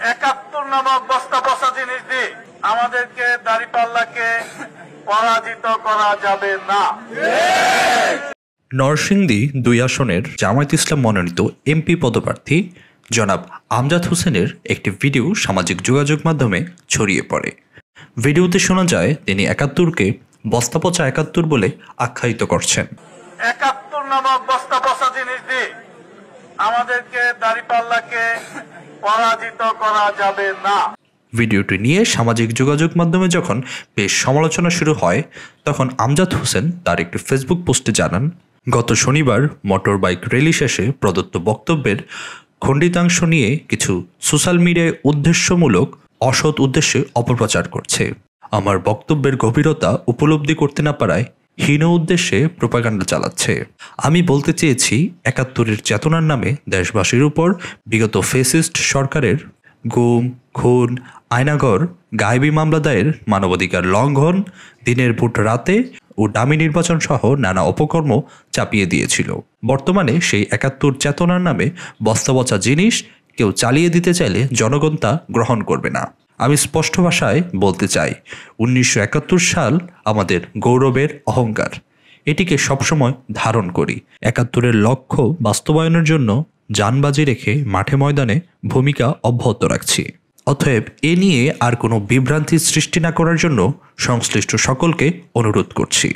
৭১ নামক বস্তা পচা জিনিস দিয়ে আমাদেরকে দাঁড়িপাল্লাকে পরাজিত করা যাবে না। নরসিংদী ২ আসনের জামায়াত ইসলাম মনোনীত এমপি পদপ্রার্থী জনাব আমজাদ হোসেনের একটি ভিডিও সামাজিক যোগাযোগ মাধ্যমে ছড়িয়ে পড়ে। ভিডিওতে শোনা যায় তিনি ৭১কে বস্তা পচা ৭১ বলে আখ্যায়িত করছেন। ৭১ নামক বস্তা পচা জিনিস দিয়ে আমাদেরকে দাঁড়িপাল্লাকে পরাজিত করা যাবে না। ভিডিওটি নিয়ে সামাজিক যোগাযোগ মাধ্যমে যখন বেশ সমালোচনা শুরু হয়, তখন আমজাদ হোসেন তার একটি ফেসবুক পোস্টে জানান, গত শনিবার মোটর বাইক র্যালি শেষে প্রদত্ত বক্তব্যের খণ্ডিতাংশ নিয়ে কিছু সোশ্যাল মিডিয়ায় উদ্দেশ্যমূলক অসৎ উদ্দেশ্যে অপপ্রচার করছে। আমার বক্তব্যের গভীরতা উপলব্ধি করতে না পারায় হীন উদ্দেশ্যে প্রোপাগান্ডা চালাচ্ছে। আমি বলতে চেয়েছি, ৭১-এর চেতনার নামে দেশবাসীর উপর বিগত ফ্যাসিস্ট সরকারের গুম, খুন, আয়নাঘর, গায়েবী মামলা দায়ের, মানবাধিকার লঙ্ঘন, দিনের ভোট রাতে ও ডামি নির্বাচন সহ নানা অপকর্ম চাপিয়ে দিয়েছিল। বর্তমানে সেই ৭১ চেতনার নামে বস্তাপচা জিনিস কেউ চালিয়ে দিতে চাইলে জনগণ তা গ্রহণ করবে না। আমি স্পষ্ট ভাষায় বলতে চাই, ১৯৭১ সাল আমাদের গৌরবের অহংকার। এটিকে সবসময় ধারণ করি। ৭১-এর লক্ষ্য বাস্তবায়নের জন্য জানবাজি রেখে মাঠে ময়দানে ভূমিকা অব্যাহত রাখছি। অতএব এ নিয়ে আর কোনো বিভ্রান্তি সৃষ্টি না করার জন্য সংশ্লিষ্ট সকলকে অনুরোধ করছি।